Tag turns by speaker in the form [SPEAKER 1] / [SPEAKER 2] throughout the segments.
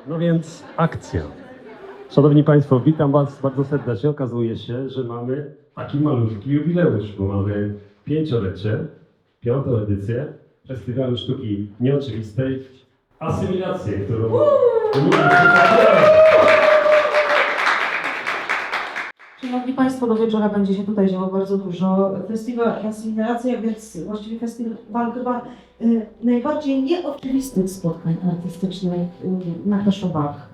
[SPEAKER 1] No więc akcja. Szanowni Państwo, witam Was bardzo serdecznie. Okazuje się, że mamy taki malutki jubileusz, bo mamy pięciolecie, piątą edycję Festiwalu Sztuki Nieoczywistej, Asymilację, którą
[SPEAKER 2] Szanowni Państwo, do wieczora będzie się tutaj działo bardzo dużo. Festiwal Asymilacja, więc właściwie festiwal chyba najbardziej nieoczywistych spotkań artystycznych na Kaszubach.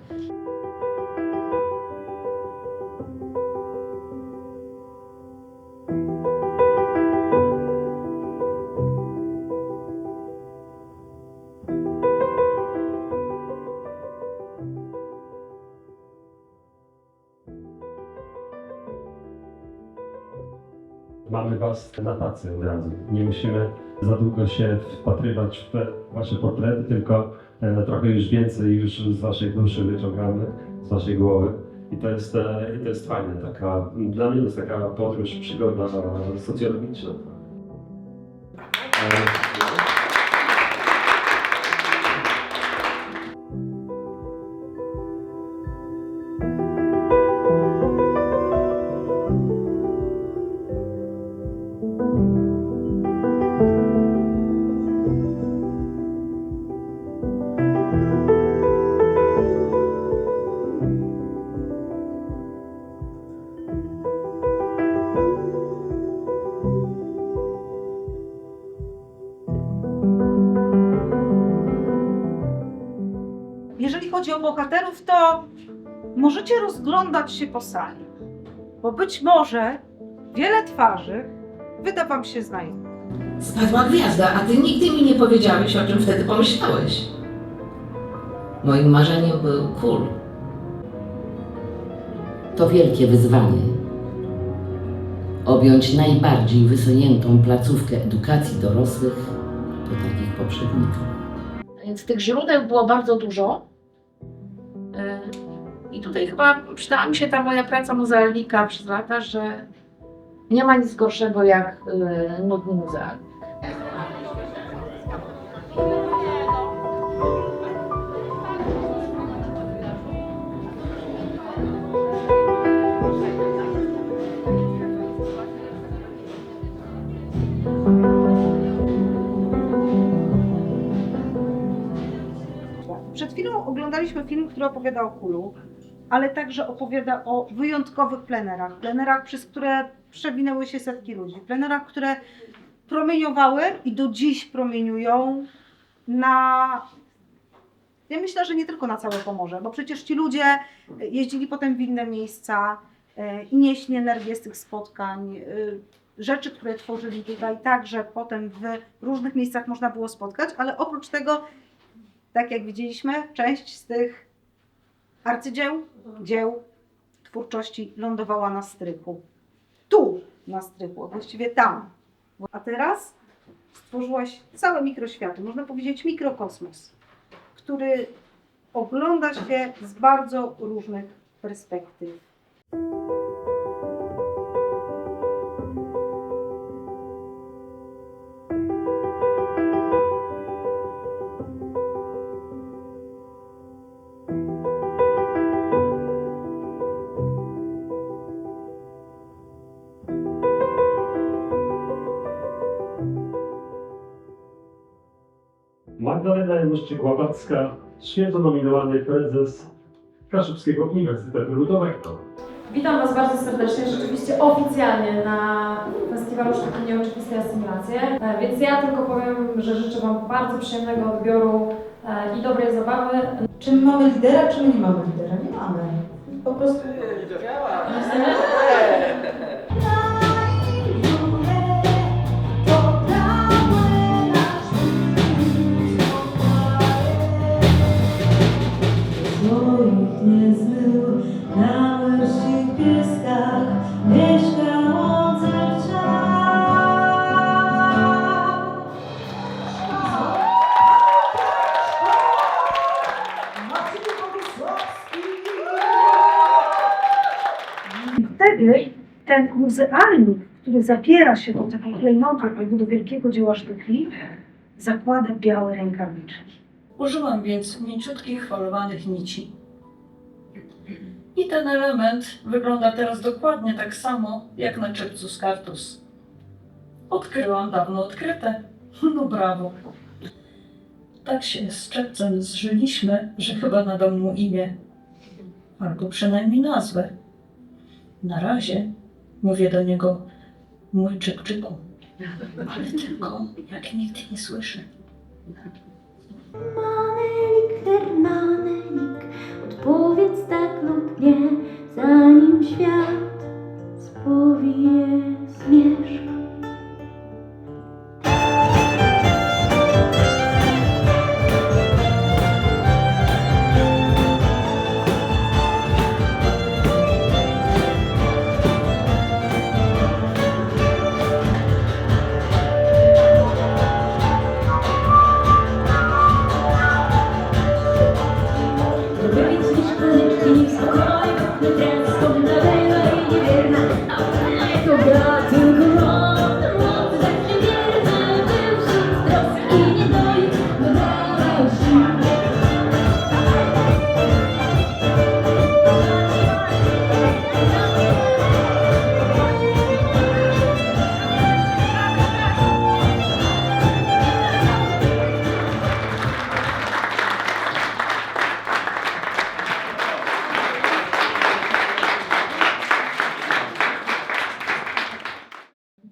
[SPEAKER 1] Mamy Was na tacy od razu. Nie musimy za długo się wpatrywać w Wasze portrety, tylko trochę już więcej już z Waszej duszy wyciągamy, z Waszej głowy. I to jest fajne. Dla mnie to jest taka podróż, przygoda socjologiczna.
[SPEAKER 3] Jeżeli chodzi o bohaterów, to możecie rozglądać się po sali, bo być może wiele twarzy wyda Wam się znajomych.
[SPEAKER 4] Spadła gwiazda, a ty nigdy mi nie powiedziałeś, o czym wtedy pomyślałeś. Moim marzeniem był król. To wielkie wyzwanie. Objąć najbardziej wysuniętą placówkę edukacji dorosłych po takich poprzednikach.
[SPEAKER 5] Więc tych źródeł było bardzo dużo. I tutaj chyba przydała mi się ta moja praca muzealnika przez lata, że nie ma nic gorszego jak nudny muzealnik.
[SPEAKER 3] Przed chwilą oglądaliśmy film, który opowiada o kulu, ale także opowiada o wyjątkowych plenerach. Plenerach, przez które przewinęły się setki ludzi. Plenerach, które promieniowały i do dziś promieniują ja myślę, że nie tylko na całe Pomorze, bo przecież ci ludzie jeździli potem w inne miejsca i nieśli energię z tych spotkań. Rzeczy, które tworzyli tutaj także potem w różnych miejscach można było spotkać, ale oprócz tego, tak jak widzieliśmy, część z tych arcydzieł, dzieł twórczości lądowała na strychu. Tu na strychu, a właściwie tam. A teraz stworzyłaś całe mikroświaty, można powiedzieć mikrokosmos, który ogląda się z bardzo różnych perspektyw.
[SPEAKER 1] Magdalena Januszczyk-Łabacka, świeżo nominowany prezes Kaszubskiego Uniwersytetu Ludowego.
[SPEAKER 6] Witam Was bardzo serdecznie, rzeczywiście oficjalnie na Festiwalu Sztuki Nieoczywistej Asymilacje. Więc ja tylko powiem, że życzę Wam bardzo przyjemnego odbioru i dobrej zabawy.
[SPEAKER 2] Czy my mamy lidera, czy my nie mamy lidera? Nie mamy. Po prostu... Swoich nie zmył, na łyżkich pieskach mieszkał on zawsze.
[SPEAKER 3] Wtedy ten muzealnik, który zapiera się do tego klejnotu albo do wielkiego dzieła sztuki, zakłada białe rękawiczki.
[SPEAKER 7] Użyłam więc mięciutkich falowanych nici. I ten element wygląda teraz dokładnie tak samo jak na czepcu z kartus. Odkryłam dawno odkryte. No brawo. Tak się z czepcem zżyliśmy, że chyba nadam mu imię. Albo przynajmniej nazwę. Na razie mówię do niego mój czepczyku. Ale tylko jak nigdy nie słyszy.
[SPEAKER 8] Manelik, termanelik, odpowiedz tak lub nie, zanim świat spowie zmierzch.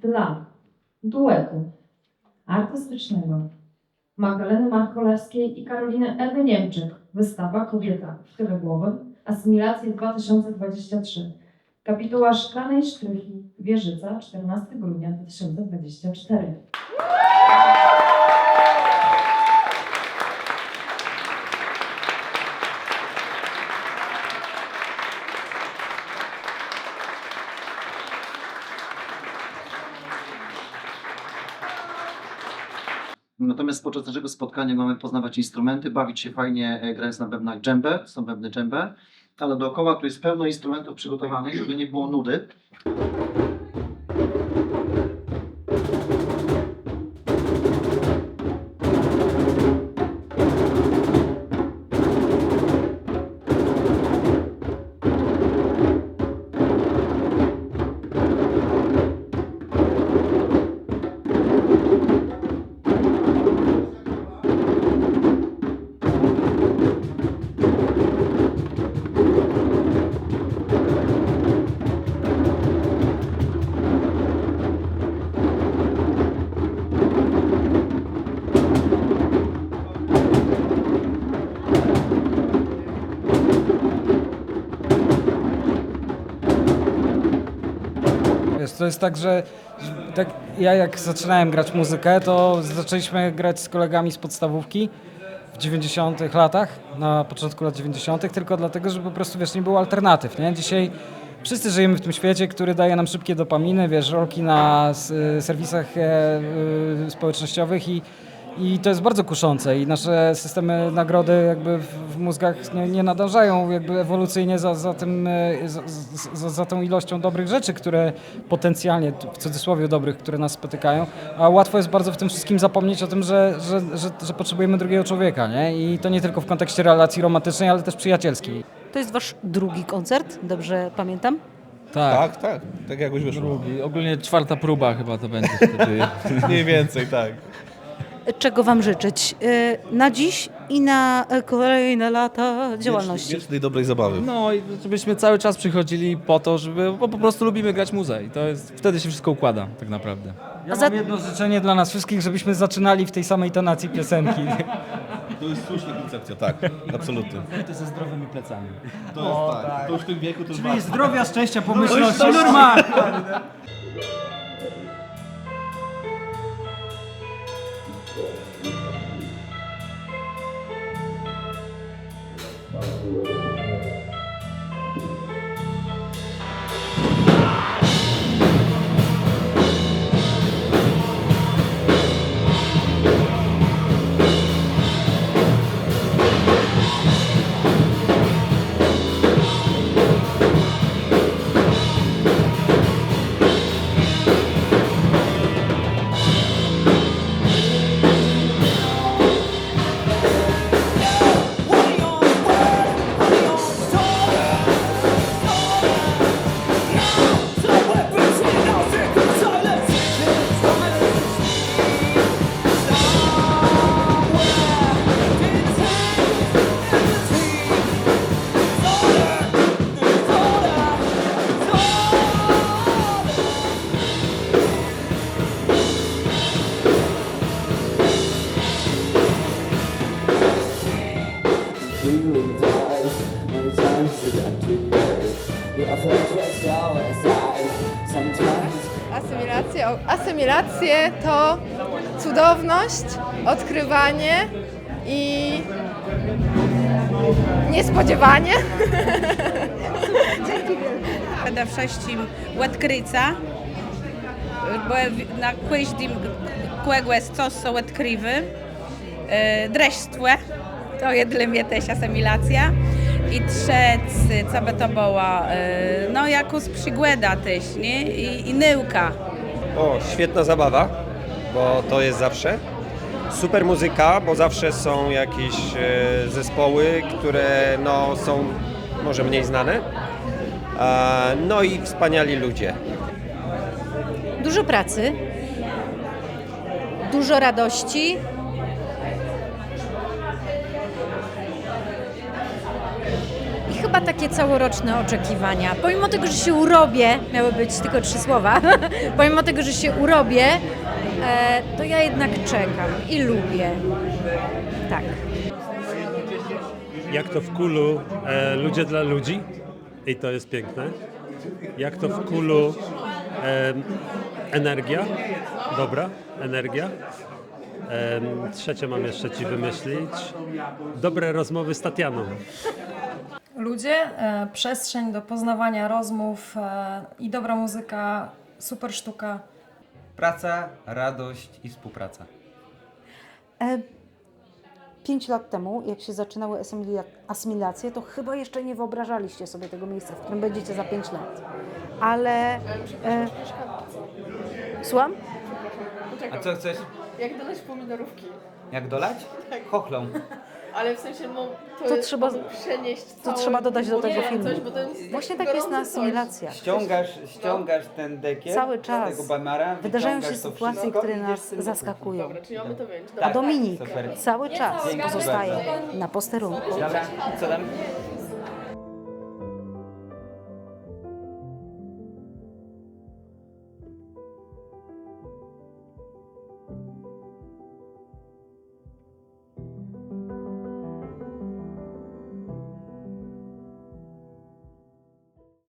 [SPEAKER 6] Dla duetu artystycznego Magdaleny Marcholewskiej i Karoliny Ewy Niemczyk wystawa Kobieta w tyle głowy, Asymilacje 2023. Kapituła Szklanej Sztrychy, Wieżyca, 14 grudnia 2024.
[SPEAKER 9] Natomiast podczas naszego spotkania mamy poznawać instrumenty, bawić się fajnie grając na bębnach dżembę, są bębny dżembę, ale dookoła tu jest pełno instrumentów przygotowanych, żeby nie było nudy.
[SPEAKER 10] Wiesz, to jest tak, że tak ja jak zaczynałem grać muzykę, to zaczęliśmy grać z kolegami z podstawówki w 90-tych latach, na początku lat 90., tylko dlatego, że po prostu, wiesz, nie było alternatyw, nie? Dzisiaj wszyscy żyjemy w tym świecie, który daje nam szybkie dopaminy, wiesz, rolki na serwisach społecznościowych i to jest bardzo kuszące i nasze systemy nagrody jakby w mózgach nie nadążają jakby ewolucyjnie za tą ilością dobrych rzeczy, które potencjalnie, w cudzysłowie dobrych, które nas spotykają, a łatwo jest bardzo w tym wszystkim zapomnieć o tym, że potrzebujemy drugiego człowieka, nie? I to nie tylko w kontekście relacji romantycznej, ale też przyjacielskiej.
[SPEAKER 11] To jest wasz drugi koncert, dobrze pamiętam?
[SPEAKER 12] Tak, tak jakoś wyszło.
[SPEAKER 10] Drugi, ogólnie 4. próba chyba to będzie wtedy.
[SPEAKER 12] Mniej więcej, tak.
[SPEAKER 11] Czego wam życzyć na dziś i na kolejne lata działalności?
[SPEAKER 12] Wiecznej dobrej zabawy.
[SPEAKER 10] No i żebyśmy cały czas przychodzili po to, bo po prostu lubimy grać muzę i to jest, wtedy się wszystko układa tak naprawdę. Ja mam jedno życzenie dla nas wszystkich, żebyśmy zaczynali w tej samej tonacji piosenki.
[SPEAKER 12] To jest słuszna koncepcja, tak, absolutnie.
[SPEAKER 10] To ze zdrowymi plecami.
[SPEAKER 12] To jest tak, to już w tym wieku to już
[SPEAKER 10] Czyli zdrowia, szczęścia, pomyślności, normalnie.
[SPEAKER 13] Asymilacje to cudowność, odkrywanie i niespodziewanie.
[SPEAKER 11] Przede wszystkim odkrycia, bo na każdym kogoś coś są odkrywy. Dreństwo, to jest dla mnie też asymilacja. I trzecie, co by to było, no jakaś przygłada też, nie? I nauka.
[SPEAKER 14] O, świetna zabawa, bo to jest zawsze. Super muzyka, bo zawsze są jakieś zespoły, które no, są może mniej znane. No i wspaniali ludzie.
[SPEAKER 11] Dużo pracy, dużo radości. I chyba takie całoroczne oczekiwania. Pomimo tego, że się urobię, miały być tylko 3 słowa, pomimo tego, że się urobię, to ja jednak czekam i lubię. Tak.
[SPEAKER 1] Jak to w Kulu, ludzie dla ludzi i to jest piękne. Jak to w Kulu, energia, dobra energia. Trzecie mam jeszcze Ci wymyślić. Dobre rozmowy z Tatianą.
[SPEAKER 6] Ludzie, przestrzeń do poznawania rozmów i dobra muzyka, super sztuka.
[SPEAKER 10] Praca, radość i współpraca.
[SPEAKER 3] 5 lat temu, jak się zaczynały asymilacje, to chyba jeszcze nie wyobrażaliście sobie tego miejsca, w którym będziecie za 5 lat. Ale... Słucham?
[SPEAKER 10] A co chcesz?
[SPEAKER 13] Jak dolać pomidorówki?
[SPEAKER 10] Jak dolać? Chochlą.
[SPEAKER 13] Ale w sensie, no
[SPEAKER 3] To trzeba-
[SPEAKER 13] przenieść
[SPEAKER 3] to trzeba dodać do tego filmu.
[SPEAKER 13] Coś, bo to jest
[SPEAKER 3] Właśnie tak jest na asymilacjach.
[SPEAKER 10] Ściągasz ten dekiel
[SPEAKER 3] Cały
[SPEAKER 10] z
[SPEAKER 3] czas
[SPEAKER 10] tego bamara,
[SPEAKER 3] wydarzają się
[SPEAKER 10] wyciągasz to
[SPEAKER 3] sytuacje,
[SPEAKER 10] wszystko
[SPEAKER 3] które
[SPEAKER 10] i
[SPEAKER 3] nas
[SPEAKER 10] idziesz z tym do
[SPEAKER 3] zaskakują.
[SPEAKER 13] Dobra, czyli mamy to wyjąć.
[SPEAKER 3] A Dominik
[SPEAKER 10] super.
[SPEAKER 3] cały czas
[SPEAKER 10] Dzięki
[SPEAKER 3] pozostaje
[SPEAKER 10] bardzo.
[SPEAKER 3] na posterunku.
[SPEAKER 10] Dobra, co tam?